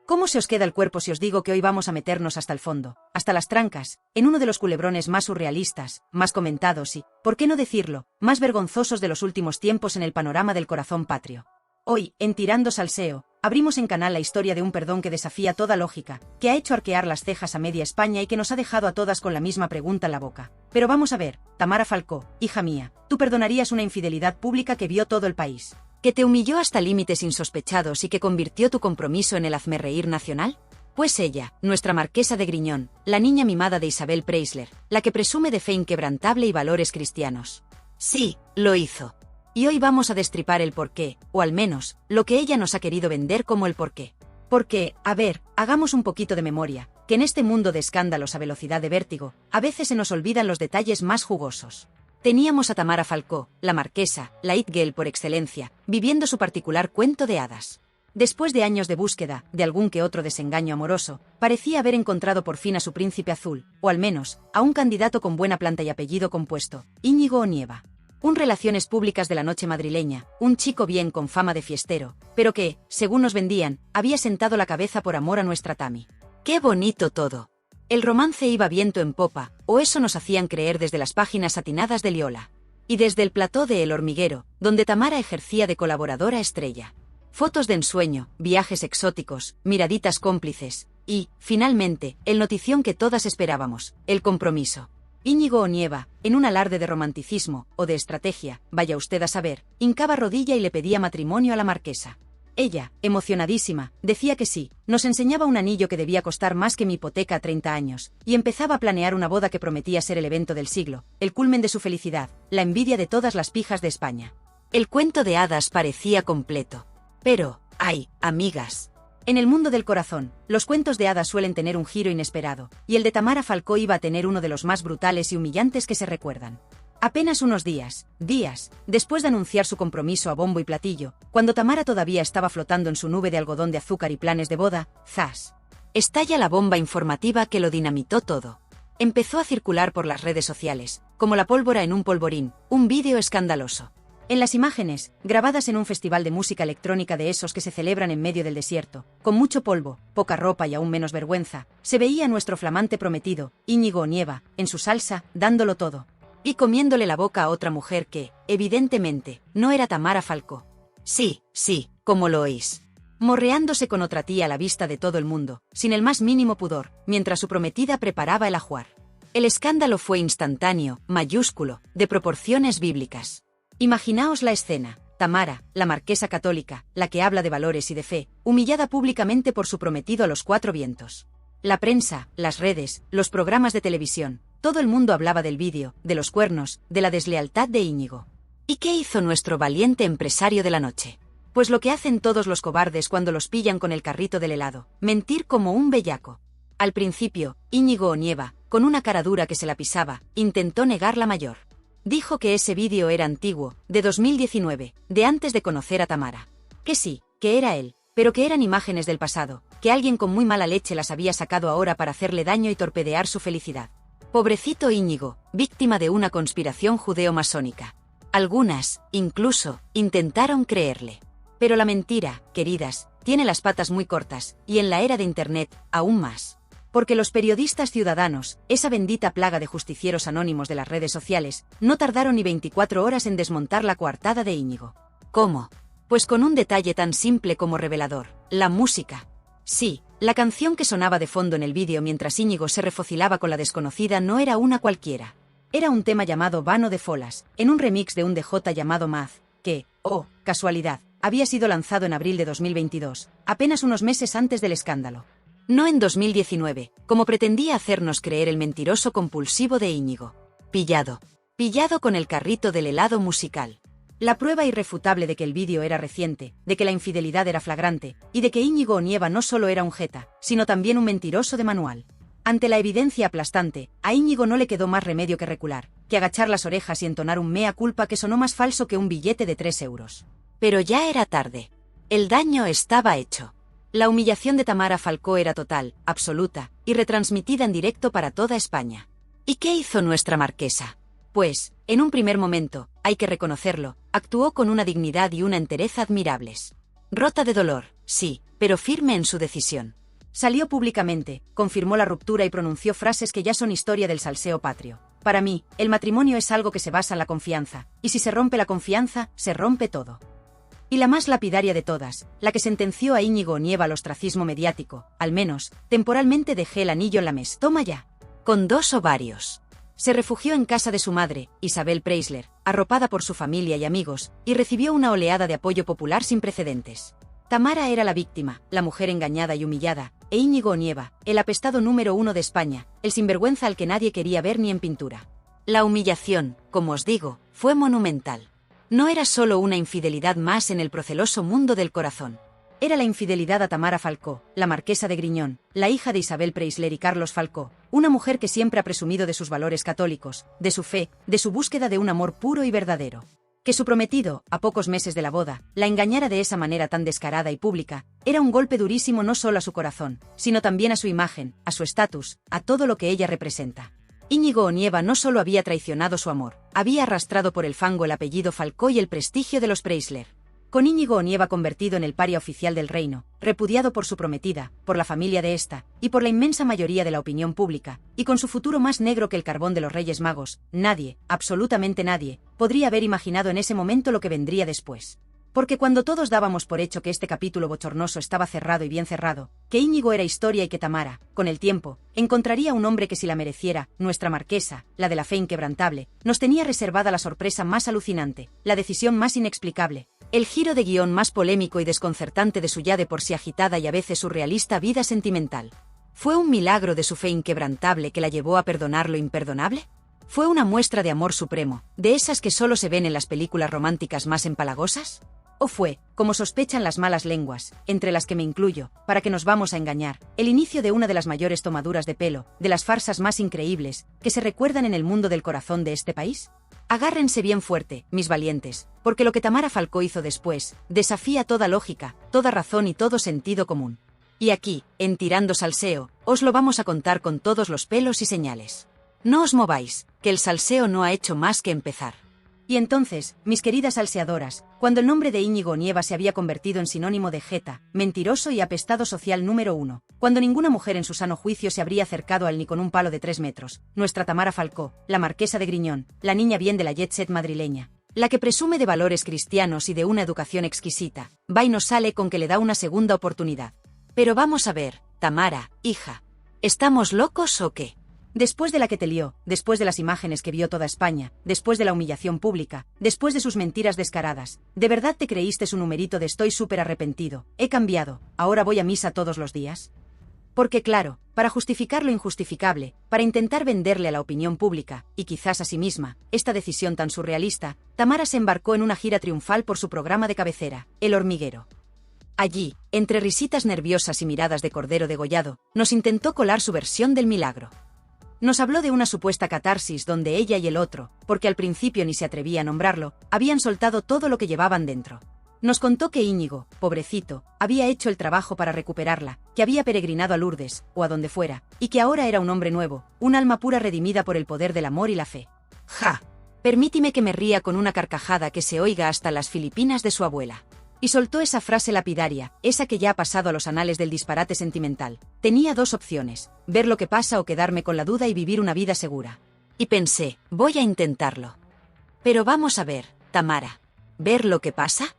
¿Cómo se os queda el cuerpo si os digo que hoy vamos a meternos hasta el fondo, hasta las trancas, en uno de los culebrones más surrealistas, más comentados y, por qué no decirlo, más vergonzosos de los últimos tiempos en el panorama del corazón patrio? Hoy, en Tirando Salseo, abrimos en canal la historia de un perdón que desafía toda lógica, que ha hecho arquear las cejas a media España y que nos ha dejado a todas con la misma pregunta en la boca. Pero vamos a ver, Tamara Falcó, hija mía, ¿tú perdonarías una infidelidad pública que vio todo el país, que te humilló hasta límites insospechados y que convirtió tu compromiso en el hazmerreír nacional? Pues ella, nuestra marquesa de Griñón, la niña mimada de Isabel Preisler, la que presume de fe inquebrantable y valores cristianos. Sí, lo hizo. Y hoy vamos a destripar el porqué, o al menos, lo que ella nos ha querido vender como el porqué. Porque, a ver, hagamos un poquito de memoria, que en este mundo de escándalos a velocidad de vértigo, a veces se nos olvidan los detalles más jugosos. Teníamos a Tamara Falcó, la marquesa, la it girl por excelencia, viviendo su particular cuento de hadas. Después de años de búsqueda, de algún que otro desengaño amoroso, parecía haber encontrado por fin a su príncipe azul, o al menos, a un candidato con buena planta y apellido compuesto, Íñigo Onieva. Un relaciones públicas de la noche madrileña, un chico bien con fama de fiestero, pero que, según nos vendían, había sentado la cabeza por amor a nuestra Tami. ¡Qué bonito todo! El romance iba viento en popa, o eso nos hacían creer desde las páginas satinadas de Liola. Y desde el plató de El Hormiguero, donde Tamara ejercía de colaboradora estrella. Fotos de ensueño, viajes exóticos, miraditas cómplices, y, finalmente, el notición que todas esperábamos, el compromiso. Íñigo Onieva, en un alarde de romanticismo, o de estrategia, vaya usted a saber, hincaba rodilla y le pedía matrimonio a la marquesa. Ella, emocionadísima, decía que sí, nos enseñaba un anillo que debía costar más que mi hipoteca a 30 años, y empezaba a planear una boda que prometía ser el evento del siglo, el culmen de su felicidad, la envidia de todas las pijas de España. El cuento de hadas parecía completo. Pero, ¡ay, amigas! En el mundo del corazón, los cuentos de hadas suelen tener un giro inesperado, y el de Tamara Falcó iba a tener uno de los más brutales y humillantes que se recuerdan. Apenas unos días, después de anunciar su compromiso a bombo y platillo, cuando Tamara todavía estaba flotando en su nube de algodón de azúcar y planes de boda, ¡zas! Estalla la bomba informativa que lo dinamitó todo. Empezó a circular por las redes sociales, como la pólvora en un polvorín, un vídeo escandaloso. En las imágenes, grabadas en un festival de música electrónica de esos que se celebran en medio del desierto, con mucho polvo, poca ropa y aún menos vergüenza, se veía a nuestro flamante prometido, Íñigo Onieva, en su salsa, dándolo todo. Y comiéndole la boca a otra mujer que, evidentemente, no era Tamara Falcó. Sí, como lo oís. Morreándose con otra tía a la vista de todo el mundo, sin el más mínimo pudor, mientras su prometida preparaba el ajuar. El escándalo fue instantáneo, mayúsculo, de proporciones bíblicas. Imaginaos la escena, Tamara, la marquesa católica, la que habla de valores y de fe, humillada públicamente por su prometido a los cuatro vientos. La prensa, las redes, los programas de televisión, todo el mundo hablaba del vídeo, de los cuernos, de la deslealtad de Íñigo. ¿Y qué hizo nuestro valiente empresario de la noche? Pues lo que hacen todos los cobardes cuando los pillan con el carrito del helado, mentir como un bellaco. Al principio, Íñigo Onieva, con una cara dura que se la pisaba, intentó negar la mayor. Dijo que ese vídeo era antiguo, de 2019, de antes de conocer a Tamara. Que sí, que era él, pero que eran imágenes del pasado, que alguien con muy mala leche las había sacado ahora para hacerle daño y torpedear su felicidad. Pobrecito Íñigo, víctima de una conspiración judeo-masónica. Algunas, incluso, intentaron creerle. Pero la mentira, queridas, tiene las patas muy cortas, y en la era de Internet, aún más. Porque los periodistas ciudadanos, esa bendita plaga de justicieros anónimos de las redes sociales, no tardaron ni 24 horas en desmontar la coartada de Íñigo. ¿Cómo? Pues con un detalle tan simple como revelador, la música. Sí, la canción que sonaba de fondo en el vídeo mientras Íñigo se refocilaba con la desconocida no era una cualquiera. Era un tema llamado Vano de Folas, en un remix de un DJ llamado Maz, que, oh, casualidad, había sido lanzado en abril de 2022, apenas unos meses antes del escándalo. No en 2019, como pretendía hacernos creer el mentiroso compulsivo de Íñigo. Pillado con el carrito del helado musical. La prueba irrefutable de que el vídeo era reciente, de que la infidelidad era flagrante, y de que Íñigo Onieva no solo era un jeta, sino también un mentiroso de manual. Ante la evidencia aplastante, a Íñigo no le quedó más remedio que recular, que agachar las orejas y entonar un mea culpa que sonó más falso que un billete de 3 euros. Pero ya era tarde. El daño estaba hecho. La humillación de Tamara Falcó era total, absoluta, y retransmitida en directo para toda España. ¿Y qué hizo nuestra marquesa? Pues, en un primer momento, hay que reconocerlo, actuó con una dignidad y una entereza admirables. Rota de dolor, sí, pero firme en su decisión. Salió públicamente, confirmó la ruptura y pronunció frases que ya son historia del salseo patrio. Para mí, el matrimonio es algo que se basa en la confianza, y si se rompe la confianza, se rompe todo. Y la más lapidaria de todas, la que sentenció a Íñigo Onieva al ostracismo mediático, al menos, temporalmente dejé el anillo en la mesa. Toma ya. Con 2 ovarios. Se refugió en casa de su madre, Isabel Preisler, arropada por su familia y amigos, y recibió una oleada de apoyo popular sin precedentes. Tamara era la víctima, la mujer engañada y humillada, e Íñigo Onieva, el apestado número 1 de España, el sinvergüenza al que nadie quería ver ni en pintura. La humillación, como os digo, fue monumental. No era solo una infidelidad más en el proceloso mundo del corazón. Era la infidelidad a Tamara Falcó, la marquesa de Griñón, la hija de Isabel Preisler y Carlos Falcó, una mujer que siempre ha presumido de sus valores católicos, de su fe, de su búsqueda de un amor puro y verdadero. Que su prometido, a pocos meses de la boda, la engañara de esa manera tan descarada y pública, era un golpe durísimo no solo a su corazón, sino también a su imagen, a su estatus, a todo lo que ella representa. Íñigo Onieva no solo había traicionado su amor, había arrastrado por el fango el apellido Falcó y el prestigio de los Preisler. Con Íñigo Onieva convertido en el paria oficial del reino, repudiado por su prometida, por la familia de esta, y por la inmensa mayoría de la opinión pública, y con su futuro más negro que el carbón de los Reyes Magos, nadie, absolutamente nadie, podría haber imaginado en ese momento lo que vendría después. Porque cuando todos dábamos por hecho que este capítulo bochornoso estaba cerrado y bien cerrado, que Íñigo era historia y que Tamara, con el tiempo, encontraría un hombre que si la mereciera, nuestra marquesa, la de la fe inquebrantable, nos tenía reservada la sorpresa más alucinante, la decisión más inexplicable, el giro de guión más polémico y desconcertante de su ya de por sí agitada y a veces surrealista vida sentimental. ¿Fue un milagro de su fe inquebrantable que la llevó a perdonar lo imperdonable? ¿Fue una muestra de amor supremo, de esas que solo se ven en las películas románticas más empalagosas? ¿O fue, como sospechan las malas lenguas, entre las que me incluyo, para que nos vamos a engañar, el inicio de una de las mayores tomaduras de pelo, de las farsas más increíbles, que se recuerdan en el mundo del corazón de este país? Agárrense bien fuerte, mis valientes, porque lo que Tamara Falcó hizo después, desafía toda lógica, toda razón y todo sentido común. Y aquí, en Tirando Salseo, os lo vamos a contar con todos los pelos y señales. No os mováis, que el salseo no ha hecho más que empezar. Y entonces, mis queridas salseadoras, cuando el nombre de Íñigo Onieva se había convertido en sinónimo de jeta, mentiroso y apestado social número 1, cuando ninguna mujer en su sano juicio se habría acercado a él ni con un palo de 3 metros, nuestra Tamara Falcó, la marquesa de Griñón, la niña bien de la jet set madrileña, la que presume de valores cristianos y de una educación exquisita, va y nos sale con que le da una segunda oportunidad. Pero vamos a ver, Tamara, hija, ¿estamos locos o qué? Después de la que te lió, después de las imágenes que vio toda España, después de la humillación pública, después de sus mentiras descaradas, ¿de verdad te creíste su numerito de estoy súper arrepentido, he cambiado, ahora voy a misa todos los días? Porque claro, para justificar lo injustificable, para intentar venderle a la opinión pública, y quizás a sí misma, esta decisión tan surrealista, Tamara se embarcó en una gira triunfal por su programa de cabecera, El Hormiguero. Allí, entre risitas nerviosas y miradas de cordero degollado, nos intentó colar su versión del milagro. Nos habló de una supuesta catarsis donde ella y el otro, porque al principio ni se atrevía a nombrarlo, habían soltado todo lo que llevaban dentro. Nos contó que Íñigo, pobrecito, había hecho el trabajo para recuperarla, que había peregrinado a Lourdes, o a donde fuera, y que ahora era un hombre nuevo, un alma pura redimida por el poder del amor y la fe. ¡Ja! Permítime que me ría con una carcajada que se oiga hasta las Filipinas de su abuela. Y soltó esa frase lapidaria, esa que ya ha pasado a los anales del disparate sentimental. Tenía 2 opciones, ver lo que pasa o quedarme con la duda y vivir una vida segura. Y pensé, voy a intentarlo. Pero vamos a ver, Tamara, ¿ver lo que pasa?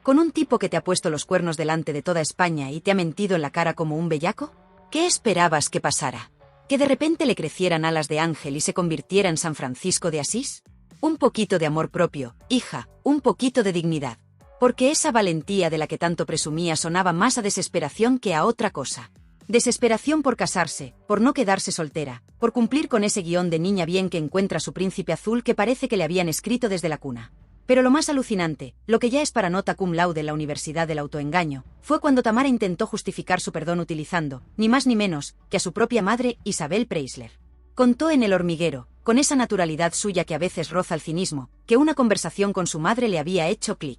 ¿Con un tipo que te ha puesto los cuernos delante de toda España y te ha mentido en la cara como un bellaco? ¿Qué esperabas que pasara? ¿Que de repente le crecieran alas de ángel y se convirtiera en San Francisco de Asís? Un poquito de amor propio, hija, un poquito de dignidad. Porque esa valentía de la que tanto presumía sonaba más a desesperación que a otra cosa. Desesperación por casarse, por no quedarse soltera, por cumplir con ese guión de niña bien que encuentra su príncipe azul que parece que le habían escrito desde la cuna. Pero lo más alucinante, lo que ya es para nota cum laude en la Universidad del Autoengaño, fue cuando Tamara intentó justificar su perdón utilizando, ni más ni menos, que a su propia madre, Isabel Preisler. Contó en El Hormiguero, con esa naturalidad suya que a veces roza el cinismo, que una conversación con su madre le había hecho clic.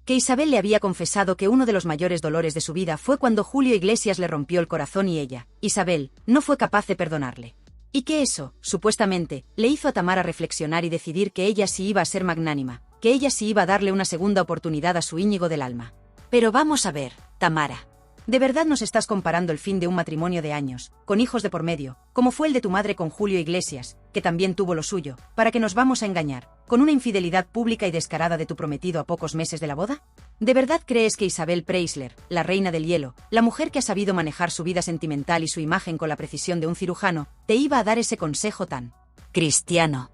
Que Isabel le había confesado que uno de los mayores dolores de su vida fue cuando Julio Iglesias le rompió el corazón y ella, Isabel, no fue capaz de perdonarle. Y que eso, supuestamente, le hizo a Tamara reflexionar y decidir que ella sí iba a ser magnánima, que ella sí iba a darle una segunda oportunidad a su Íñigo del alma. Pero vamos a ver, Tamara. ¿De verdad nos estás comparando el fin de un matrimonio de años, con hijos de por medio, como fue el de tu madre con Julio Iglesias, que también tuvo lo suyo, para que nos vamos a engañar, con una infidelidad pública y descarada de tu prometido a pocos meses de la boda? ¿De verdad crees que Isabel Preisler, la reina del hielo, la mujer que ha sabido manejar su vida sentimental y su imagen con la precisión de un cirujano, te iba a dar ese consejo tan cristiano?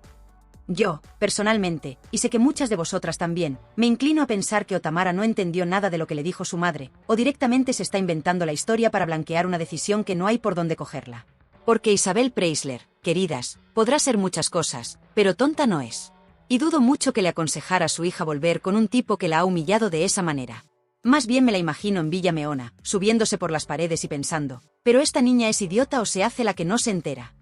Yo, personalmente, y sé que muchas de vosotras también, me inclino a pensar que Tamara no entendió nada de lo que le dijo su madre, o directamente se está inventando la historia para blanquear una decisión que no hay por dónde cogerla. Porque Isabel Preisler, queridas, podrá ser muchas cosas, pero tonta no es. Y dudo mucho que le aconsejara a su hija volver con un tipo que la ha humillado de esa manera. Más bien me la imagino en Villa Meona, subiéndose por las paredes y pensando, pero esta niña es idiota o se hace la que no se entera.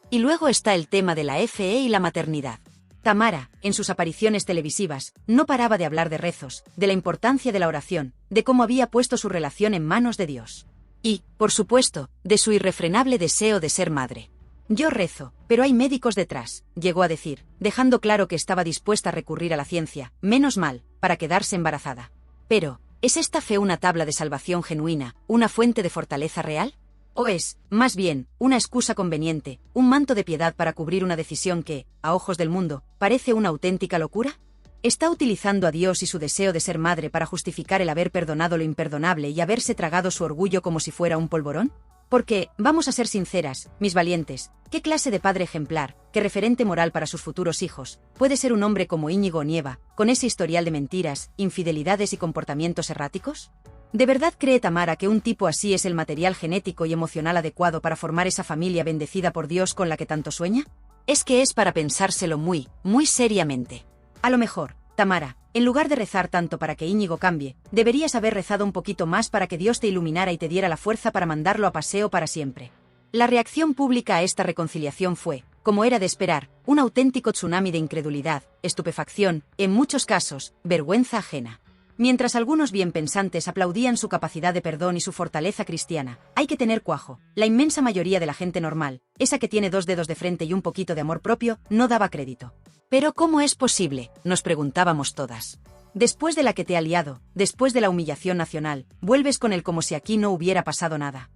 Y luego está el tema de la FE y la maternidad. Tamara, en sus apariciones televisivas, no paraba de hablar de rezos, de la importancia de la oración, de cómo había puesto su relación en manos de Dios. Y, por supuesto, de su irrefrenable deseo de ser madre. Yo rezo, pero hay médicos detrás, llegó a decir, dejando claro que estaba dispuesta a recurrir a la ciencia, menos mal, para quedarse embarazada. Pero, ¿es esta fe una tabla de salvación genuina, una fuente de fortaleza real? ¿O es, más bien, una excusa conveniente, un manto de piedad para cubrir una decisión que, a ojos del mundo, parece una auténtica locura? ¿Está utilizando a Dios y su deseo de ser madre para justificar el haber perdonado lo imperdonable y haberse tragado su orgullo como si fuera un polvorón? Porque, vamos a ser sinceras, mis valientes, ¿qué clase de padre ejemplar, qué referente moral para sus futuros hijos, puede ser un hombre como Íñigo Onieva, con ese historial de mentiras, infidelidades y comportamientos erráticos? ¿De verdad cree Tamara que un tipo así es el material genético y emocional adecuado para formar esa familia bendecida por Dios con la que tanto sueña? Es que es para pensárselo muy, muy seriamente. A lo mejor, Tamara, en lugar de rezar tanto para que Íñigo cambie, deberías haber rezado un poquito más para que Dios te iluminara y te diera la fuerza para mandarlo a paseo para siempre. La reacción pública a esta reconciliación fue, como era de esperar, un auténtico tsunami de incredulidad, estupefacción, en muchos casos, vergüenza ajena. Mientras algunos bienpensantes aplaudían su capacidad de perdón y su fortaleza cristiana, hay que tener cuajo. La inmensa mayoría de la gente normal, esa que tiene 2 dedos de frente y un poquito de amor propio, no daba crédito. ¿Pero cómo es posible?, nos preguntábamos todas. Después de la que te ha liado, después de la humillación nacional, vuelves con él como si aquí no hubiera pasado nada.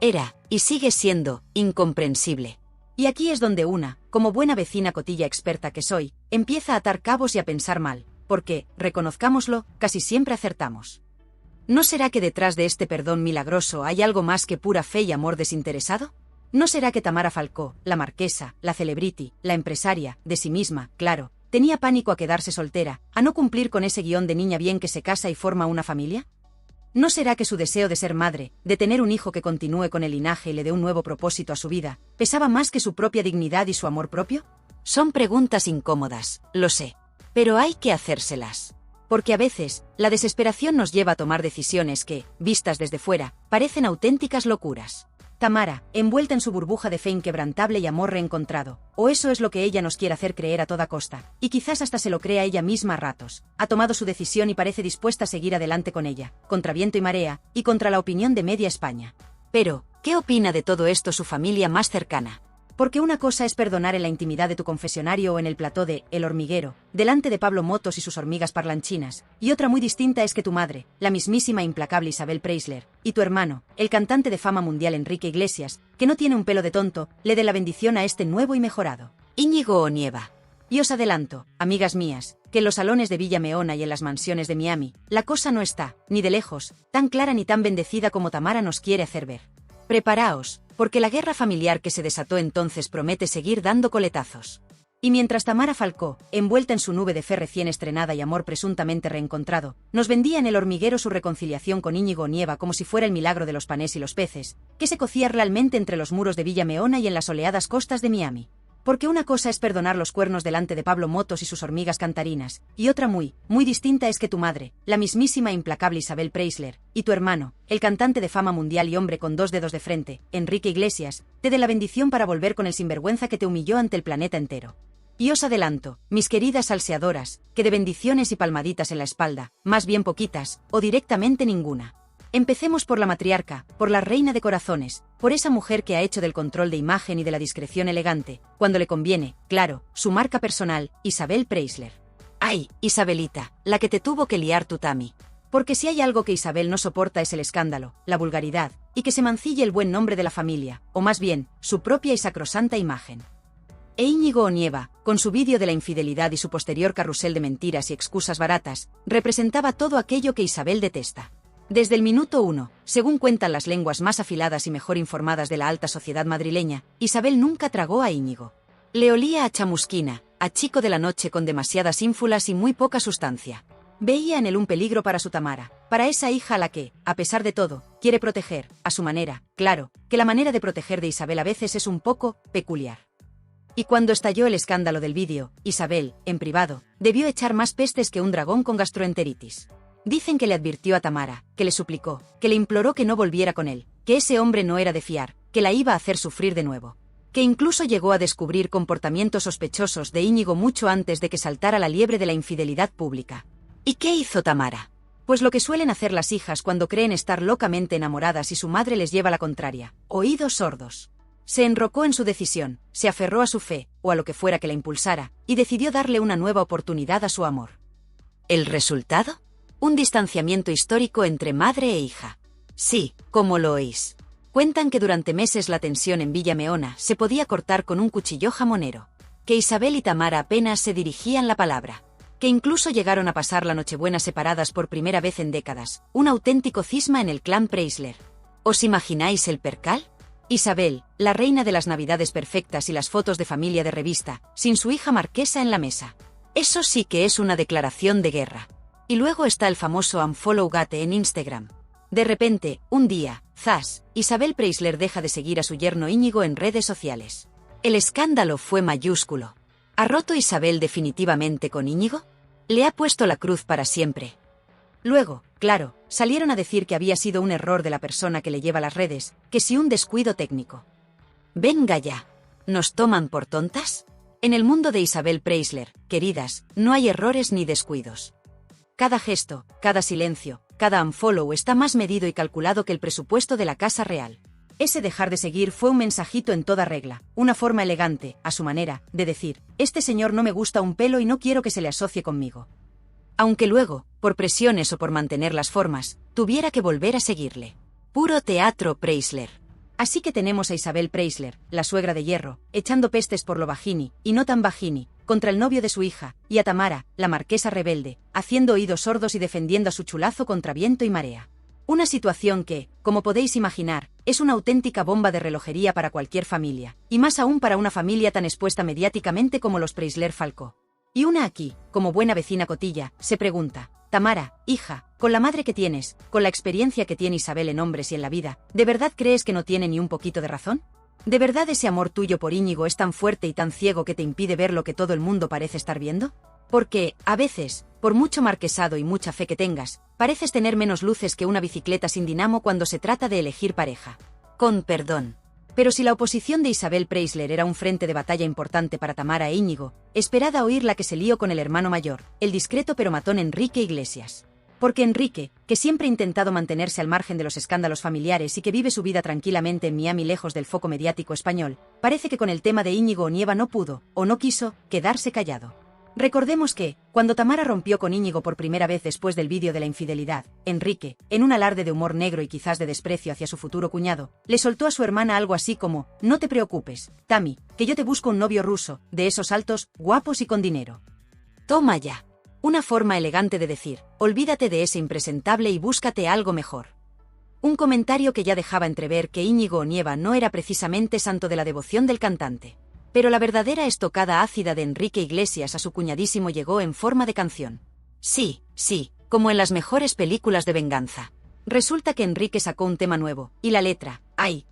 Era, y sigue siendo, incomprensible. Y aquí es donde una, como buena vecina cotilla experta que soy, empieza a atar cabos y a pensar mal. Porque, reconozcámoslo, casi siempre acertamos. ¿No será que detrás de este perdón milagroso hay algo más que pura fe y amor desinteresado? ¿No será que Tamara Falcó, la marquesa, la celebrity, la empresaria, de sí misma, claro, tenía pánico a quedarse soltera, a no cumplir con ese guión de niña bien que se casa y forma una familia? ¿No será que su deseo de ser madre, de tener un hijo que continúe con el linaje y le dé un nuevo propósito a su vida, pesaba más que su propia dignidad y su amor propio? Son preguntas incómodas, lo sé. Pero hay que hacérselas. Porque a veces, la desesperación nos lleva a tomar decisiones que, vistas desde fuera, parecen auténticas locuras. Tamara, envuelta en su burbuja de fe inquebrantable y amor reencontrado, o eso es lo que ella nos quiere hacer creer a toda costa, y quizás hasta se lo crea ella misma a ratos, ha tomado su decisión y parece dispuesta a seguir adelante con ella, contra viento y marea, y contra la opinión de media España. Pero, ¿qué opina de todo esto su familia más cercana? Porque una cosa es perdonar en la intimidad de tu confesionario o en el plató de El Hormiguero, delante de Pablo Motos y sus hormigas parlanchinas, y otra muy distinta es que tu madre, la mismísima e implacable Isabel Preisler, y tu hermano, el cantante de fama mundial Enrique Iglesias, que no tiene un pelo de tonto, le dé la bendición a este nuevo y mejorado Íñigo Onieva. Y os adelanto, amigas mías, que en los salones de Villa Meona y en las mansiones de Miami, la cosa no está, ni de lejos, tan clara ni tan bendecida como Tamara nos quiere hacer ver. Preparaos, porque la guerra familiar que se desató entonces promete seguir dando coletazos. Y mientras Tamara Falcó, envuelta en su nube de fe recién estrenada y amor presuntamente reencontrado, nos vendía en El Hormiguero su reconciliación con Íñigo Onieva como si fuera el milagro de los panés y los peces, que se cocía realmente entre los muros de Villa Meona y en las soleadas costas de Miami. Porque una cosa es perdonar los cuernos delante de Pablo Motos y sus hormigas cantarinas, y otra muy, muy distinta es que tu madre, la mismísima e implacable Isabel Preisler, y tu hermano, el cantante de fama mundial y hombre con 2 dedos de frente, Enrique Iglesias, te dé la bendición para volver con el sinvergüenza que te humilló ante el planeta entero. Y os adelanto, mis queridas salseadoras, que de bendiciones y palmaditas en la espalda, más bien poquitas, o directamente ninguna. Empecemos por la matriarca, por la reina de corazones, por esa mujer que ha hecho del control de imagen y de la discreción elegante, cuando le conviene, claro, su marca personal, Isabel Preisler. ¡Ay, Isabelita, la que te tuvo que liar tu Tami! Porque si hay algo que Isabel no soporta es el escándalo, la vulgaridad, y que se mancille el buen nombre de la familia, o más bien, su propia y sacrosanta imagen. E Íñigo Onieva, con su vídeo de la infidelidad y su posterior carrusel de mentiras y excusas baratas, representaba todo aquello que Isabel detesta. Desde el minuto 1, según cuentan las lenguas más afiladas y mejor informadas de la alta sociedad madrileña, Isabel nunca tragó a Íñigo. Le olía a chamusquina, a chico de la noche con demasiadas ínfulas y muy poca sustancia. Veía en él un peligro para su Tamara, para esa hija a la que, a pesar de todo, quiere proteger, a su manera. Claro, que la manera de proteger de Isabel a veces es un poco peculiar. Y cuando estalló el escándalo del vídeo, Isabel, en privado, debió echar más pestes que un dragón con gastroenteritis. Dicen que le advirtió a Tamara, que le suplicó, que le imploró que no volviera con él, que ese hombre no era de fiar, que la iba a hacer sufrir de nuevo. Que incluso llegó a descubrir comportamientos sospechosos de Íñigo mucho antes de que saltara la liebre de la infidelidad pública. ¿Y qué hizo Tamara? Pues lo que suelen hacer las hijas cuando creen estar locamente enamoradas y su madre les lleva la contraria: oídos sordos. Se enrocó en su decisión, se aferró a su fe, o a lo que fuera que la impulsara, y decidió darle una nueva oportunidad a su amor. ¿El resultado? Un distanciamiento histórico entre madre e hija. Sí, como lo oís. Cuentan que durante meses la tensión en Villa Meona se podía cortar con un cuchillo jamonero. Que Isabel y Tamara apenas se dirigían la palabra. Que incluso llegaron a pasar la Nochebuena separadas por primera vez en décadas, un auténtico cisma en el clan Preisler. ¿Os imagináis el percal? Isabel, la reina de las navidades perfectas y las fotos de familia de revista, sin su hija marquesa en la mesa. Eso sí que es una declaración de guerra. Y luego está el famoso unfollow gate en Instagram. De repente, un día, zas, Isabel Preisler deja de seguir a su yerno Íñigo en redes sociales. El escándalo fue mayúsculo. ¿Ha roto Isabel definitivamente con Íñigo? ¿Le ha puesto la cruz para siempre? Luego, claro, salieron a decir que había sido un error de la persona que le lleva las redes, que si un descuido técnico. Venga ya. ¿Nos toman por tontas? En el mundo de Isabel Preisler, queridas, no hay errores ni descuidos. Cada gesto, cada silencio, cada unfollow está más medido y calculado que el presupuesto de la Casa Real. Ese dejar de seguir fue un mensajito en toda regla, una forma elegante, a su manera, de decir: este señor no me gusta un pelo y no quiero que se le asocie conmigo. Aunque luego, por presiones o por mantener las formas, tuviera que volver a seguirle. Puro teatro Preisler. Así que tenemos a Isabel Preisler, la suegra de hierro, echando pestes por lo vagini, y no tan vagini, contra el novio de su hija, y a Tamara, la marquesa rebelde, haciendo oídos sordos y defendiendo a su chulazo contra viento y marea. Una situación que, como podéis imaginar, es una auténtica bomba de relojería para cualquier familia, y más aún para una familia tan expuesta mediáticamente como los Preisler Falcó. Y una aquí, como buena vecina cotilla, se pregunta: Tamara, hija, con la madre que tienes, con la experiencia que tiene Isabel en hombres y en la vida, ¿de verdad crees que no tiene ni un poquito de razón? ¿De verdad ese amor tuyo por Íñigo es tan fuerte y tan ciego que te impide ver lo que todo el mundo parece estar viendo? Porque, a veces, por mucho marquesado y mucha fe que tengas, pareces tener menos luces que una bicicleta sin dinamo cuando se trata de elegir pareja. Con perdón. Pero si la oposición de Isabel Preisler era un frente de batalla importante para Tamara e Íñigo, esperad a oír la que se lió con el hermano mayor, el discreto pero matón Enrique Iglesias. Porque Enrique, que siempre ha intentado mantenerse al margen de los escándalos familiares y que vive su vida tranquilamente en Miami lejos del foco mediático español, parece que con el tema de Íñigo Onieva no pudo, o no quiso, quedarse callado. Recordemos que, cuando Tamara rompió con Íñigo por primera vez después del vídeo de la infidelidad, Enrique, en un alarde de humor negro y quizás de desprecio hacia su futuro cuñado, le soltó a su hermana algo así como: no te preocupes, Tami, que yo te busco un novio ruso, de esos altos, guapos y con dinero. Toma ya. Una forma elegante de decir: olvídate de ese impresentable y búscate algo mejor. Un comentario que ya dejaba entrever que Íñigo Onieva no era precisamente santo de la devoción del cantante. Pero la verdadera estocada ácida de Enrique Iglesias a su cuñadísimo llegó en forma de canción. Sí, como en las mejores películas de venganza. Resulta que Enrique sacó un tema nuevo, y la letra,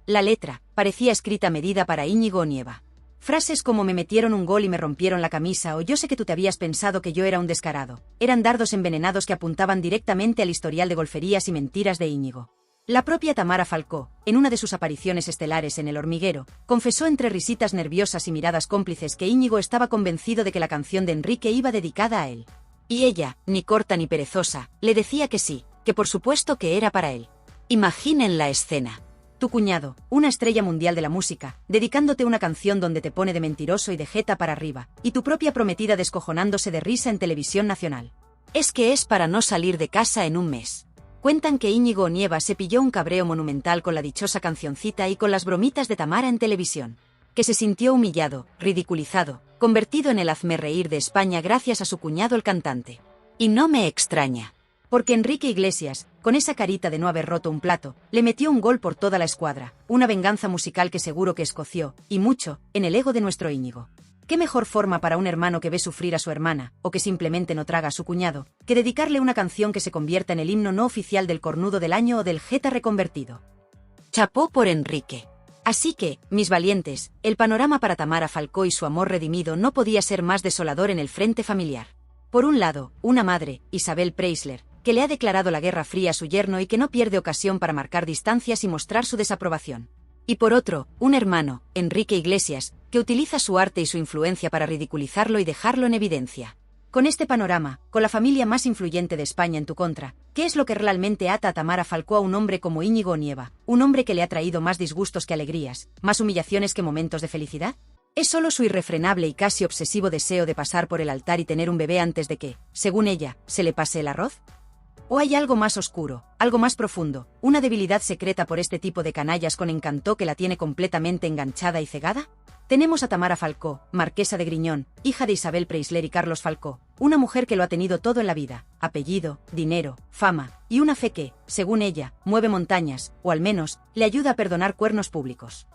la letra, parecía escrita a medida para Íñigo Onieva. Frases como: me metieron un gol y me rompieron la camisa, o yo sé que tú te habías pensado que yo era un descarado, eran dardos envenenados que apuntaban directamente al historial de golferías y mentiras de Íñigo. La propia Tamara Falcó, en una de sus apariciones estelares en El Hormiguero, confesó entre risitas nerviosas y miradas cómplices que Íñigo estaba convencido de que la canción de Enrique iba dedicada a él. Y ella, ni corta ni perezosa, le decía que sí, que por supuesto que era para él. Imaginen la escena. Tu cuñado, una estrella mundial de la música, dedicándote una canción donde te pone de mentiroso y de jeta para arriba, y tu propia prometida descojonándose de risa en televisión nacional. Es que es para no salir de casa en un mes. Cuentan que Íñigo Onieva se pilló un cabreo monumental con la dichosa cancioncita y con las bromitas de Tamara en televisión. Que se sintió humillado, ridiculizado, convertido en el hazmerreír de España gracias a su cuñado el cantante. Y no me extraña. Porque Enrique Iglesias, con esa carita de no haber roto un plato, le metió un gol por toda la escuadra, una venganza musical que seguro que escoció, y mucho, en el ego de nuestro Íñigo. ¿Qué mejor forma para un hermano que ve sufrir a su hermana, o que simplemente no traga a su cuñado, que dedicarle una canción que se convierta en el himno no oficial del cornudo del año o del jeta reconvertido? Chapó por Enrique. Así que, mis valientes, el panorama para Tamara Falcó y su amor redimido no podía ser más desolador en el frente familiar. Por un lado, una madre, Isabel Preisler, que le ha declarado la guerra fría a su yerno y que no pierde ocasión para marcar distancias y mostrar su desaprobación. Y por otro, un hermano, Enrique Iglesias, que utiliza su arte y su influencia para ridiculizarlo y dejarlo en evidencia. Con este panorama, con la familia más influyente de España en tu contra, ¿qué es lo que realmente ata a Tamara Falcó a un hombre como Íñigo Onieva, un hombre que le ha traído más disgustos que alegrías, más humillaciones que momentos de felicidad? ¿Es solo su irrefrenable y casi obsesivo deseo de pasar por el altar y tener un bebé antes de que, según ella, se le pase el arroz? ¿O hay algo más oscuro, algo más profundo, una debilidad secreta por este tipo de canallas con encanto que la tiene completamente enganchada y cegada? Tenemos a Tamara Falcó, marquesa de Griñón, hija de Isabel Preisler y Carlos Falcó, una mujer que lo ha tenido todo en la vida, apellido, dinero, fama, y una fe que, según ella, mueve montañas, o al menos, le ayuda a perdonar cuernos públicos.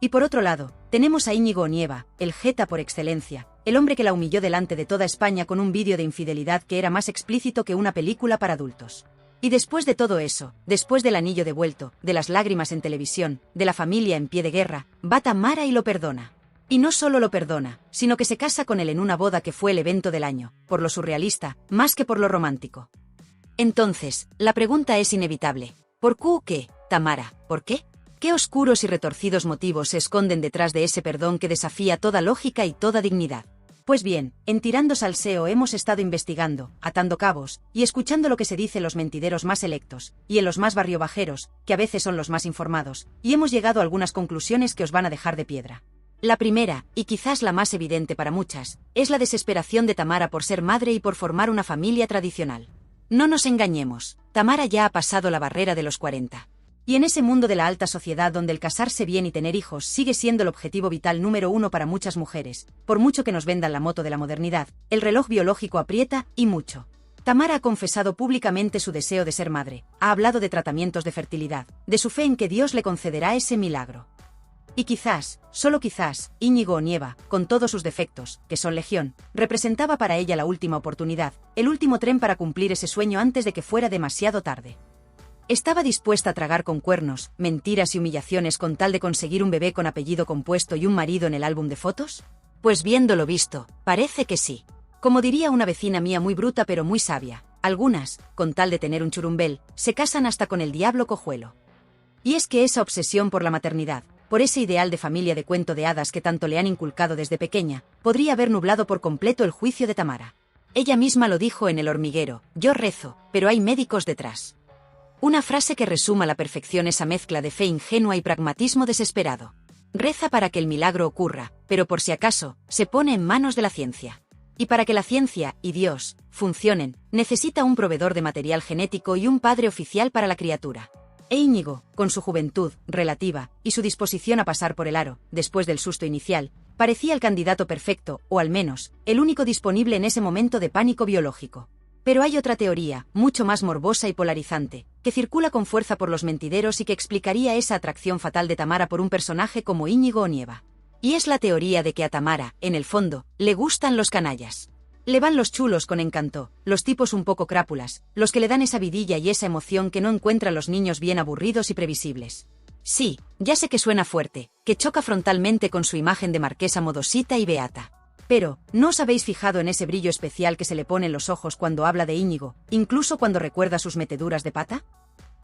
Y por otro lado, tenemos a Íñigo Onieva, el jeta por excelencia, el hombre que la humilló delante de toda España con un vídeo de infidelidad que era más explícito que una película para adultos. Y después de todo eso, después del anillo devuelto, de las lágrimas en televisión, de la familia en pie de guerra, va Tamara y lo perdona. Y no solo lo perdona, sino que se casa con él en una boda que fue el evento del año, por lo surrealista, más que por lo romántico. Entonces, la pregunta es inevitable. ¿Por qué, Tamara? ¿Por qué? ¿Qué oscuros y retorcidos motivos se esconden detrás de ese perdón que desafía toda lógica y toda dignidad? Pues bien, en Tirando Salseo hemos estado investigando, atando cabos, y escuchando lo que se dice en los mentideros más selectos, y en los más barriobajeros, que a veces son los más informados, y hemos llegado a algunas conclusiones que os van a dejar de piedra. La primera, y quizás la más evidente para muchas, es la desesperación de Tamara por ser madre y por formar una familia tradicional. No nos engañemos, Tamara ya ha pasado la barrera de los 40. Y en ese mundo de la alta sociedad donde el casarse bien y tener hijos sigue siendo el objetivo vital número uno para muchas mujeres, por mucho que nos vendan la moto de la modernidad, el reloj biológico aprieta, y mucho. Tamara ha confesado públicamente su deseo de ser madre, ha hablado de tratamientos de fertilidad, de su fe en que Dios le concederá ese milagro. Y quizás, solo quizás, Íñigo Onieva, con todos sus defectos, que son legión, representaba para ella la última oportunidad, el último tren para cumplir ese sueño antes de que fuera demasiado tarde. ¿Estaba dispuesta a tragar con cuernos, mentiras y humillaciones con tal de conseguir un bebé con apellido compuesto y un marido en el álbum de fotos? Pues viéndolo visto, parece que sí. Como diría una vecina mía muy bruta pero muy sabia, algunas, con tal de tener un churumbel, se casan hasta con el diablo cojuelo. Y es que esa obsesión por la maternidad, por ese ideal de familia de cuento de hadas que tanto le han inculcado desde pequeña, podría haber nublado por completo el juicio de Tamara. Ella misma lo dijo en El hormiguero: yo rezo, pero hay médicos detrás. Una frase que resuma a la perfección esa mezcla de fe ingenua y pragmatismo desesperado. Reza para que el milagro ocurra, pero por si acaso, se pone en manos de la ciencia. Y para que la ciencia, y Dios, funcionen, necesita un proveedor de material genético y un padre oficial para la criatura. E Íñigo, con su juventud, relativa, y su disposición a pasar por el aro, después del susto inicial, parecía el candidato perfecto, o al menos, el único disponible en ese momento de pánico biológico. Pero hay otra teoría, mucho más morbosa y polarizante, que circula con fuerza por los mentideros y que explicaría esa atracción fatal de Tamara por un personaje como Íñigo Onieva. Y es la teoría de que a Tamara, en el fondo, le gustan los canallas. Le van los chulos con encanto, los tipos un poco crápulas, los que le dan esa vidilla y esa emoción que no encuentran los niños bien aburridos y previsibles. Sí, ya sé que suena fuerte, que choca frontalmente con su imagen de marquesa modosita y beata. Pero, ¿no os habéis fijado en ese brillo especial que se le pone en los ojos cuando habla de Íñigo, incluso cuando recuerda sus meteduras de pata?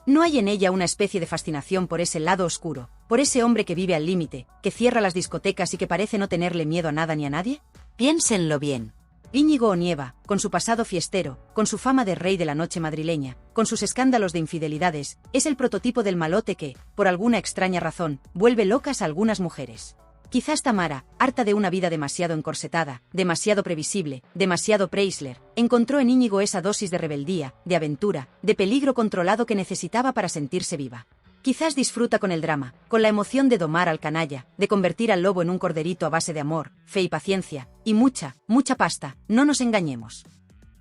¿No hay en ella una especie de fascinación por ese lado oscuro, por ese hombre que vive al límite, que cierra las discotecas y que parece no tenerle miedo a nada ni a nadie? Piénsenlo bien. Íñigo Onieva, con su pasado fiestero, con su fama de rey de la noche madrileña, con sus escándalos de infidelidades, es el prototipo del malote que, por alguna extraña razón, vuelve locas a algunas mujeres. Quizás Tamara, harta de una vida demasiado encorsetada, demasiado previsible, demasiado Preisler, encontró en Íñigo esa dosis de rebeldía, de aventura, de peligro controlado que necesitaba para sentirse viva. Quizás disfruta con el drama, con la emoción de domar al canalla, de convertir al lobo en un corderito a base de amor, fe y paciencia, y mucha, mucha pasta, no nos engañemos.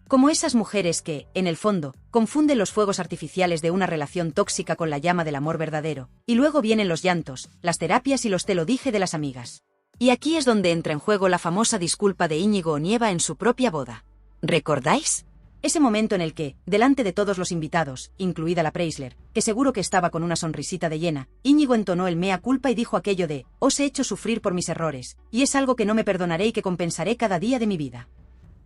Como esas mujeres que, en el fondo, confunden los fuegos artificiales de una relación tóxica con la llama del amor verdadero, y luego vienen los llantos, las terapias y los te lo dije de las amigas. Y aquí es donde entra en juego la famosa disculpa de Íñigo Onieva en su propia boda. ¿Recordáis? Ese momento en el que, delante de todos los invitados, incluida la Preisler, que seguro que estaba con una sonrisita de llena, Íñigo entonó el mea culpa y dijo aquello de, os he hecho sufrir por mis errores, y es algo que no me perdonaré y que compensaré cada día de mi vida.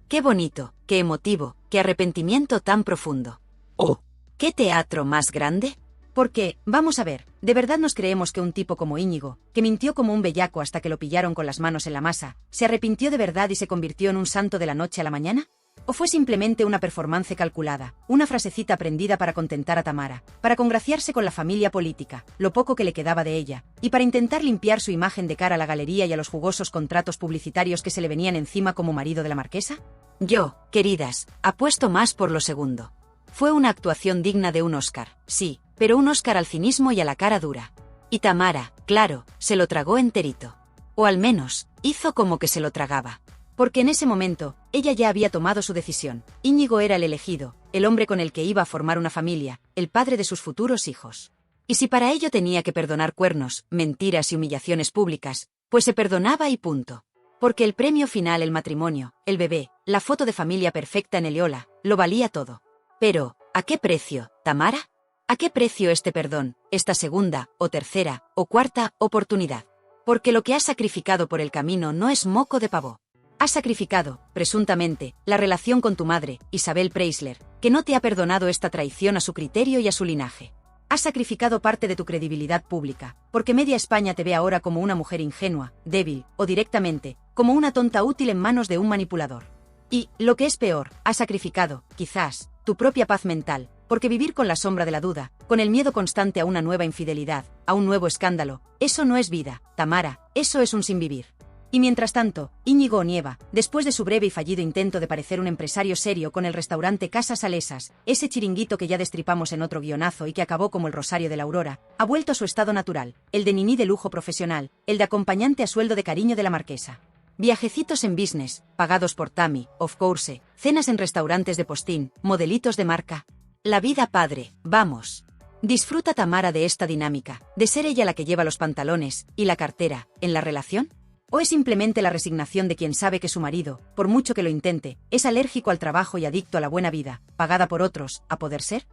Qué bonito, qué emotivo, qué arrepentimiento tan profundo. Oh. ¿Qué teatro más grande? Porque, vamos a ver, ¿de verdad nos creemos que un tipo como Íñigo, que mintió como un bellaco hasta que lo pillaron con las manos en la masa, se arrepintió de verdad y se convirtió en un santo de la noche a la mañana? ¿O fue simplemente una performance calculada, una frasecita aprendida para contentar a Tamara, para congraciarse con la familia política, lo poco que le quedaba de ella, y para intentar limpiar su imagen de cara a la galería y a los jugosos contratos publicitarios que se le venían encima como marido de la marquesa? Yo, queridas, apuesto más por lo segundo. Fue una actuación digna de un Oscar, sí, pero un Oscar al cinismo y a la cara dura. Y Tamara, claro, se lo tragó enterito. O al menos, hizo como que se lo tragaba. Porque en ese momento, ella ya había tomado su decisión. Íñigo era el elegido, el hombre con el que iba a formar una familia, el padre de sus futuros hijos. Y si para ello tenía que perdonar cuernos, mentiras y humillaciones públicas, pues se perdonaba y punto. Porque el premio final, el matrimonio, el bebé, la foto de familia perfecta en Eliola, lo valía todo. Pero, ¿a qué precio, Tamara? ¿A qué precio este perdón, esta segunda, o tercera, o cuarta oportunidad? Porque lo que has sacrificado por el camino no es moco de pavo. Has sacrificado, presuntamente, la relación con tu madre, Isabel Preisler, que no te ha perdonado esta traición a su criterio y a su linaje. Has sacrificado parte de tu credibilidad pública, porque media España te ve ahora como una mujer ingenua, débil, o directamente, como una tonta útil en manos de un manipulador. Y, lo que es peor, has sacrificado, quizás, tu propia paz mental, porque vivir con la sombra de la duda, con el miedo constante a una nueva infidelidad, a un nuevo escándalo, eso no es vida, Tamara, eso es un sinvivir. Y mientras tanto, Íñigo Onieva, después de su breve y fallido intento de parecer un empresario serio con el restaurante Casas Salesas, ese chiringuito que ya destripamos en otro guionazo y que acabó como el Rosario de la Aurora, ha vuelto a su estado natural, el de niní de lujo profesional, el de acompañante a sueldo de cariño de la marquesa. Viajecitos en business, pagados por Tami, of course, cenas en restaurantes de postín, modelitos de marca. La vida padre, vamos. ¿Disfruta Tamara de esta dinámica, de ser ella la que lleva los pantalones y la cartera, en la relación? ¿O es simplemente la resignación de quien sabe que su marido, por mucho que lo intente, es alérgico al trabajo y adicto a la buena vida, pagada por otros, a poder ser?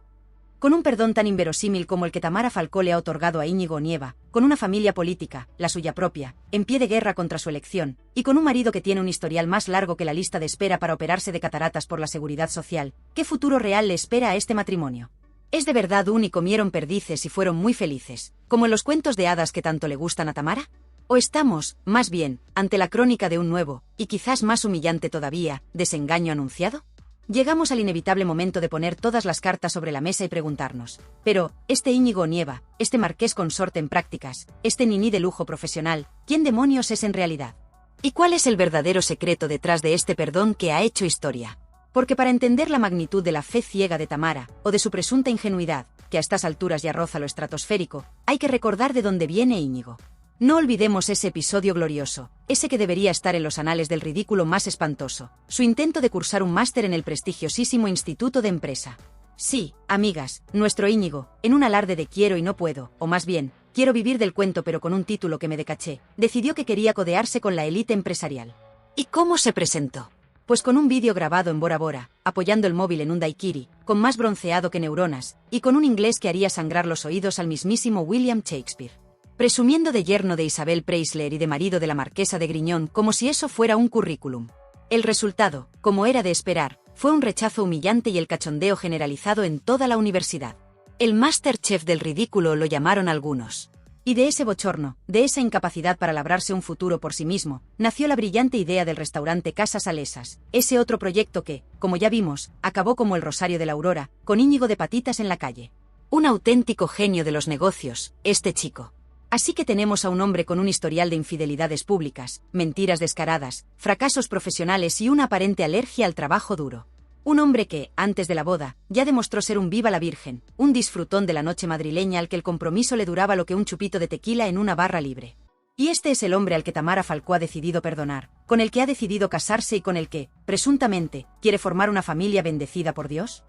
Con un perdón tan inverosímil como el que Tamara Falcó le ha otorgado a Íñigo Onieva, con una familia política, la suya propia, en pie de guerra contra su elección, y con un marido que tiene un historial más largo que la lista de espera para operarse de cataratas por la Seguridad Social, ¿qué futuro real le espera a este matrimonio? ¿Es de verdad un y comieron perdices y fueron muy felices, como en los cuentos de hadas que tanto le gustan a Tamara? ¿O estamos, más bien, ante la crónica de un nuevo, y quizás más humillante todavía, desengaño anunciado? Llegamos al inevitable momento de poner todas las cartas sobre la mesa y preguntarnos, pero, este Íñigo Onieva, este marqués consorte en prácticas, este niní de lujo profesional, ¿quién demonios es en realidad? ¿Y cuál es el verdadero secreto detrás de este perdón que ha hecho historia? Porque para entender la magnitud de la fe ciega de Tamara, o de su presunta ingenuidad, que a estas alturas ya roza lo estratosférico, hay que recordar de dónde viene Íñigo. No olvidemos ese episodio glorioso, ese que debería estar en los anales del ridículo más espantoso, su intento de cursar un máster en el prestigiosísimo Instituto de Empresa. Sí, amigas, nuestro Íñigo, en un alarde de quiero y no puedo, o más bien, quiero vivir del cuento pero con un título que me decaché, decidió que quería codearse con la élite empresarial. ¿Y cómo se presentó? Pues con un vídeo grabado en Bora Bora, apoyando el móvil en un daiquiri, con más bronceado que neuronas, y con un inglés que haría sangrar los oídos al mismísimo William Shakespeare. Presumiendo de yerno de Isabel Preisler y de marido de la marquesa de Griñón como si eso fuera un currículum. El resultado, como era de esperar, fue un rechazo humillante y el cachondeo generalizado en toda la universidad. El MasterChef del ridículo lo llamaron algunos. Y de ese bochorno, de esa incapacidad para labrarse un futuro por sí mismo, nació la brillante idea del restaurante Casas Salesas, ese otro proyecto que, como ya vimos, acabó como el Rosario de la Aurora, con Íñigo de patitas en la calle. Un auténtico genio de los negocios, este chico. Así que tenemos a un hombre con un historial de infidelidades públicas, mentiras descaradas, fracasos profesionales y una aparente alergia al trabajo duro. Un hombre que, antes de la boda, ya demostró ser un viva la virgen, un disfrutón de la noche madrileña al que el compromiso le duraba lo que un chupito de tequila en una barra libre. Y este es el hombre al que Tamara Falcó ha decidido perdonar, con el que ha decidido casarse y con el que, presuntamente, quiere formar una familia bendecida por Dios.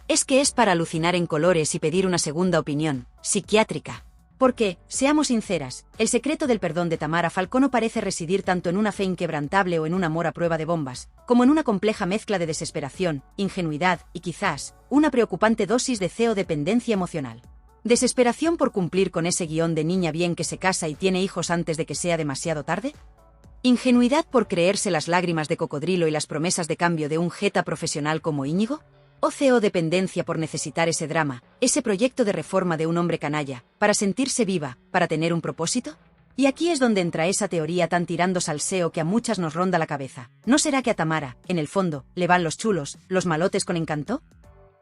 Es que es para alucinar en colores y pedir una segunda opinión, psiquiátrica. Porque, seamos sinceras, el secreto del perdón de Tamara Falcó no parece residir tanto en una fe inquebrantable o en un amor a prueba de bombas, como en una compleja mezcla de desesperación, ingenuidad y quizás, una preocupante dosis de dependencia emocional. ¿Desesperación por cumplir con ese guión de niña bien que se casa y tiene hijos antes de que sea demasiado tarde? ¿Ingenuidad por creerse las lágrimas de cocodrilo y las promesas de cambio de un jeta profesional como Íñigo? ¿O dependencia por necesitar ese drama, ese proyecto de reforma de un hombre canalla, para sentirse viva, para tener un propósito? Y aquí es donde entra esa teoría tan tirando salseo que a muchas nos ronda la cabeza. ¿No será que a Tamara, en el fondo, le van los chulos, los malotes con encanto?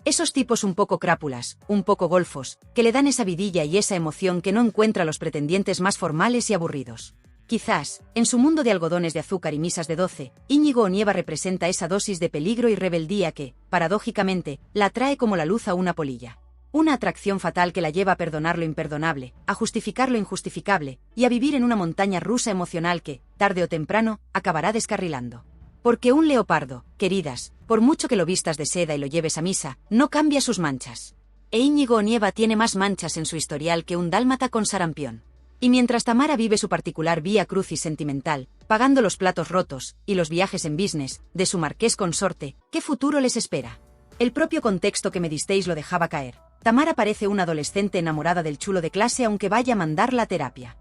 Esos tipos un poco crápulas, un poco golfos, que le dan esa vidilla y esa emoción que no encuentra los pretendientes más formales y aburridos. Quizás, en su mundo de algodones de azúcar y misas de 12, Íñigo Onieva representa esa dosis de peligro y rebeldía que, paradójicamente, la atrae como la luz a una polilla. Una atracción fatal que la lleva a perdonar lo imperdonable, a justificar lo injustificable, y a vivir en una montaña rusa emocional que, tarde o temprano, acabará descarrilando. Porque un leopardo, queridas, por mucho que lo vistas de seda y lo lleves a misa, no cambia sus manchas. E Íñigo Onieva tiene más manchas en su historial que un dálmata con sarampión. Y mientras Tamara vive su particular vía crucis sentimental, pagando los platos rotos y los viajes en business de su marqués consorte, ¿qué futuro les espera? El propio contexto que me disteis lo dejaba caer. Tamara parece una adolescente enamorada del chulo de clase aunque vaya a mandarla a terapia.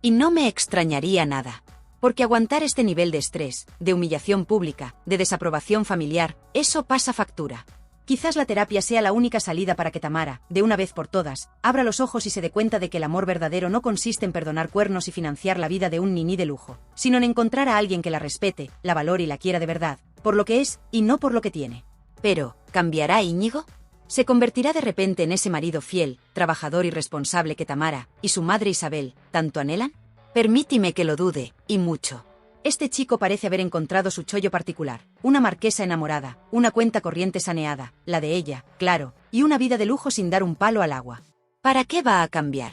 Y no me extrañaría nada. Porque aguantar este nivel de estrés, de humillación pública, de desaprobación familiar, eso pasa factura. Quizás la terapia sea la única salida para que Tamara, de una vez por todas, abra los ojos y se dé cuenta de que el amor verdadero no consiste en perdonar cuernos y financiar la vida de un niní de lujo, sino en encontrar a alguien que la respete, la valore y la quiera de verdad, por lo que es y no por lo que tiene. Pero, ¿cambiará Íñigo? ¿Se convertirá de repente en ese marido fiel, trabajador y responsable que Tamara y su madre Isabel tanto anhelan? Permítime que lo dude, y mucho. Este chico parece haber encontrado su chollo particular, una marquesa enamorada, una cuenta corriente saneada, la de ella, claro, y una vida de lujo sin dar un palo al agua. ¿Para qué va a cambiar?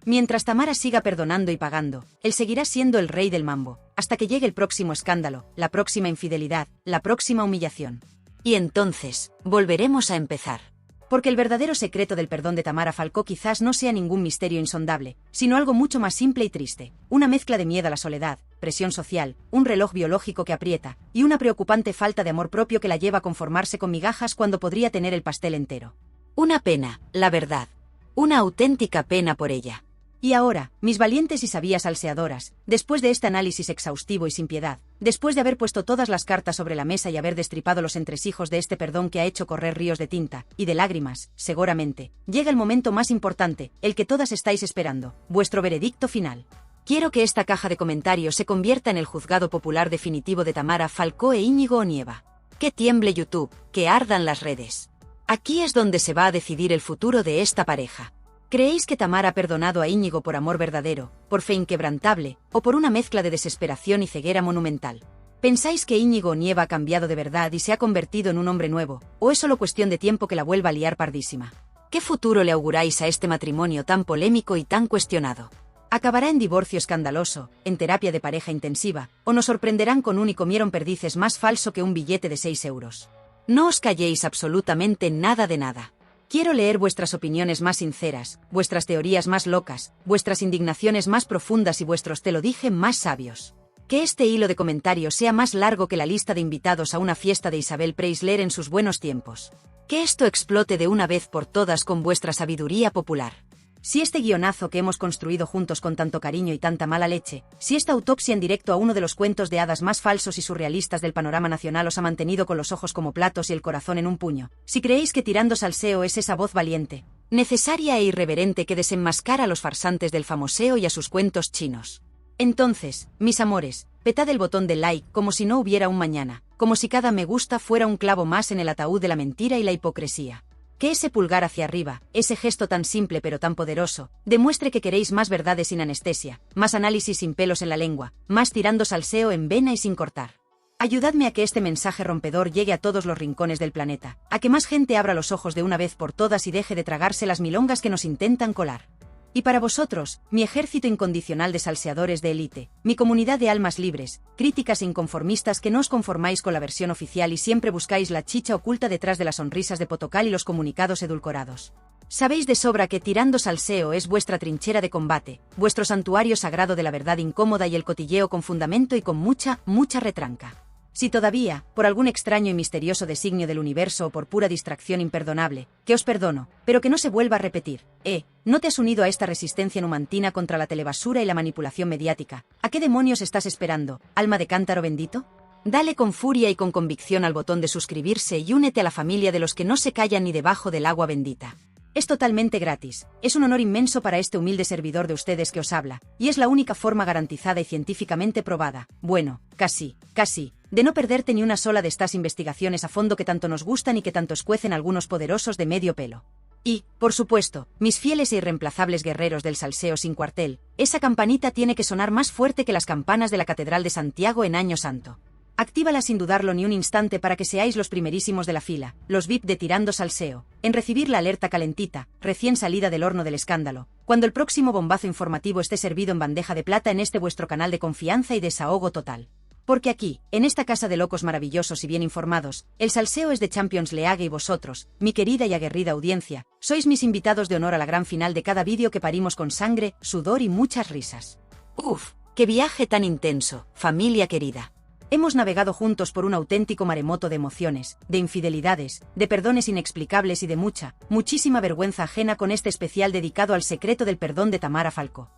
Mientras Tamara siga perdonando y pagando, él seguirá siendo el rey del mambo, hasta que llegue el próximo escándalo, la próxima infidelidad, la próxima humillación. Y entonces, volveremos a empezar. Porque el verdadero secreto del perdón de Tamara Falcó quizás no sea ningún misterio insondable, sino algo mucho más simple y triste, una mezcla de miedo a la soledad, presión social, un reloj biológico que aprieta, y una preocupante falta de amor propio que la lleva a conformarse con migajas cuando podría tener el pastel entero. Una pena, la verdad. Una auténtica pena por ella. Y ahora, mis valientes y sabias salseadoras, después de este análisis exhaustivo y sin piedad, después de haber puesto todas las cartas sobre la mesa y haber destripado los entresijos de este perdón que ha hecho correr ríos de tinta y de lágrimas, seguramente, llega el momento más importante, el que todas estáis esperando, vuestro veredicto final. Quiero que esta caja de comentarios se convierta en el juzgado popular definitivo de Tamara Falcó e Íñigo Onieva. Que tiemble YouTube, que ardan las redes. Aquí es donde se va a decidir el futuro de esta pareja. ¿Creéis que Tamara ha perdonado a Íñigo por amor verdadero, por fe inquebrantable, o por una mezcla de desesperación y ceguera monumental? ¿Pensáis que Íñigo Onieva ha cambiado de verdad y se ha convertido en un hombre nuevo, o es solo cuestión de tiempo que la vuelva a liar pardísima? ¿Qué futuro le auguráis a este matrimonio tan polémico y tan cuestionado? ¿Acabará en divorcio escandaloso, en terapia de pareja intensiva, o nos sorprenderán con un y comieron perdices más falso que un billete de 6 euros? No os calléis absolutamente nada de nada. Quiero leer vuestras opiniones más sinceras, vuestras teorías más locas, vuestras indignaciones más profundas y vuestros te lo dije más sabios. Que este hilo de comentarios sea más largo que la lista de invitados a una fiesta de Isabel Preisler en sus buenos tiempos. Que esto explote de una vez por todas con vuestra sabiduría popular. Si este guionazo que hemos construido juntos con tanto cariño y tanta mala leche, si esta autopsia en directo a uno de los cuentos de hadas más falsos y surrealistas del panorama nacional os ha mantenido con los ojos como platos y el corazón en un puño, si creéis que tirando salseo es esa voz valiente, necesaria e irreverente que desenmascara a los farsantes del famoseo y a sus cuentos chinos. Entonces, mis amores, petad el botón de like como si no hubiera un mañana, como si cada me gusta fuera un clavo más en el ataúd de la mentira y la hipocresía. Que ese pulgar hacia arriba, ese gesto tan simple pero tan poderoso, demuestre que queréis más verdades sin anestesia, más análisis sin pelos en la lengua, más tirando salseo en vena y sin cortar. Ayudadme a que este mensaje rompedor llegue a todos los rincones del planeta, a que más gente abra los ojos de una vez por todas y deje de tragarse las milongas que nos intentan colar. Y para vosotros, mi ejército incondicional de salseadores de élite, mi comunidad de almas libres, críticas e inconformistas que no os conformáis con la versión oficial y siempre buscáis la chicha oculta detrás de las sonrisas de Potocal y los comunicados edulcorados. Sabéis de sobra que tirando salseo es vuestra trinchera de combate, vuestro santuario sagrado de la verdad incómoda y el cotilleo con fundamento y con mucha retranca. Si todavía, por algún extraño y misterioso designio del universo o por pura distracción imperdonable, que os perdono, pero que no se vuelva a repetir, ¿no te has unido a esta resistencia numantina contra la telebasura y la manipulación mediática? ¿A qué demonios estás esperando, alma de cántaro bendito? Dale con furia y con convicción al botón de suscribirse y únete a la familia de los que no se callan ni debajo del agua bendita. Es totalmente gratis, es un honor inmenso para este humilde servidor de ustedes que os habla, y es la única forma garantizada y científicamente probada, bueno, casi, de no perderte ni una sola de estas investigaciones a fondo que tanto nos gustan y que tanto escuecen algunos poderosos de medio pelo. Y, por supuesto, mis fieles e irreemplazables guerreros del salseo sin cuartel, esa campanita tiene que sonar más fuerte que las campanas de la Catedral de Santiago en Año Santo. Actívala sin dudarlo ni un instante para que seáis los primerísimos de la fila, los VIP de Tirando Salseo, en recibir la alerta calentita, recién salida del horno del escándalo, cuando el próximo bombazo informativo esté servido en bandeja de plata en este vuestro canal de confianza y desahogo total. Porque aquí, en esta casa de locos maravillosos y bien informados, el salseo es de Champions League y vosotros, mi querida y aguerrida audiencia, sois mis invitados de honor a la gran final de cada vídeo que parimos con sangre, sudor y muchas risas. Uf, qué viaje tan intenso, familia querida. Hemos navegado juntos por un auténtico maremoto de emociones, de infidelidades, de perdones inexplicables y de muchísima vergüenza ajena con este especial dedicado al secreto del perdón de Tamara Falcó.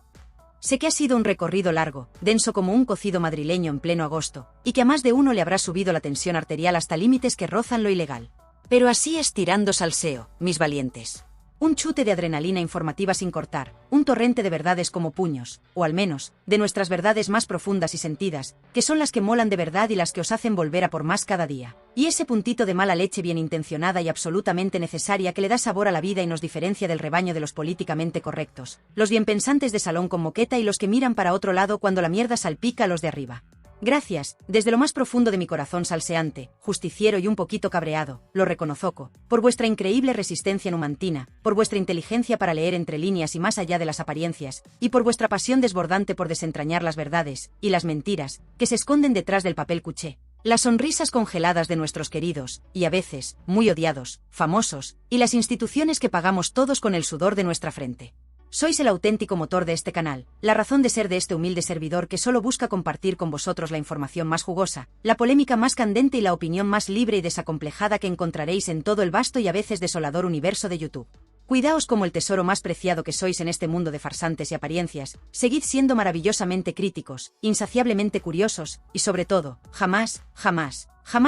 Sé que ha sido un recorrido largo, denso como un cocido madrileño en pleno agosto, y que a más de uno le habrá subido la tensión arterial hasta límites que rozan lo ilegal. Pero así es Tirando Salseo, mis valientes. Un chute de adrenalina informativa sin cortar, un torrente de verdades como puños, o al menos, de nuestras verdades más profundas y sentidas, que son las que molan de verdad y las que os hacen volver a por más cada día. Y ese puntito de mala leche bien intencionada y absolutamente necesaria que le da sabor a la vida y nos diferencia del rebaño de los políticamente correctos, los bienpensantes de salón con moqueta y los que miran para otro lado cuando la mierda salpica a los de arriba. Gracias, desde lo más profundo de mi corazón salseante, justiciero y un poquito cabreado, lo reconozco, por vuestra increíble resistencia numantina, por vuestra inteligencia para leer entre líneas y más allá de las apariencias, y por vuestra pasión desbordante por desentrañar las verdades, y las mentiras, que se esconden detrás del papel cuché. Las sonrisas congeladas de nuestros queridos, y a veces, muy odiados, famosos, y las instituciones que pagamos todos con el sudor de nuestra frente. Sois el auténtico motor de este canal, la razón de ser de este humilde servidor que solo busca compartir con vosotros la información más jugosa, la polémica más candente y la opinión más libre y desacomplejada que encontraréis en todo el vasto y a veces desolador universo de YouTube. Cuidaos como el tesoro más preciado que sois en este mundo de farsantes y apariencias, seguid siendo maravillosamente críticos, insaciablemente curiosos, y sobre todo, jamás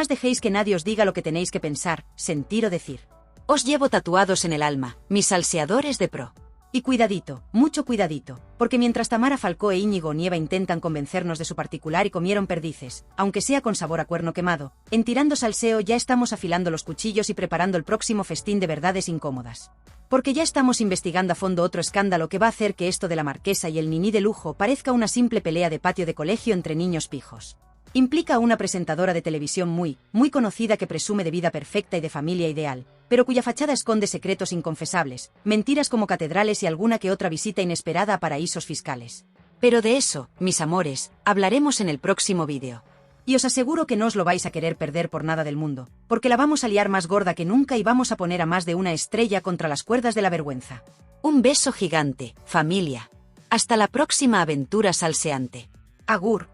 dejéis que nadie os diga lo que tenéis que pensar, sentir o decir. Os llevo tatuados en el alma, mis salseadores de pro. Y cuidadito, mucho cuidadito, porque mientras Tamara Falcó e Íñigo Nieva intentan convencernos de su particular y comieron perdices, aunque sea con sabor a cuerno quemado, en Tirando Salseo ya estamos afilando los cuchillos y preparando el próximo festín de verdades incómodas. Porque ya estamos investigando a fondo otro escándalo que va a hacer que esto de la marquesa y el niní de lujo parezca una simple pelea de patio de colegio entre niños pijos. Implica a una presentadora de televisión muy conocida que presume de vida perfecta y de familia ideal, pero cuya fachada esconde secretos inconfesables, mentiras como catedrales y alguna que otra visita inesperada a paraísos fiscales. Pero de eso, mis amores, hablaremos en el próximo vídeo. Y os aseguro que no os lo vais a querer perder por nada del mundo, porque la vamos a liar más gorda que nunca y vamos a poner a más de una estrella contra las cuerdas de la vergüenza. Un beso gigante, familia. Hasta la próxima aventura salseante. Agur,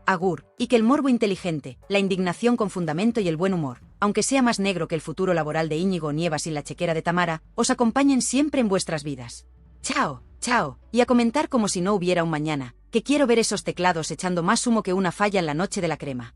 y que el morbo inteligente, la indignación con fundamento y el buen humor, aunque sea más negro que el futuro laboral de Íñigo Nieva sin la chequera de Tamara, os acompañen siempre en vuestras vidas. Chao, y a comentar como si no hubiera un mañana, que quiero ver esos teclados echando más humo que una falla en la noche de la crema.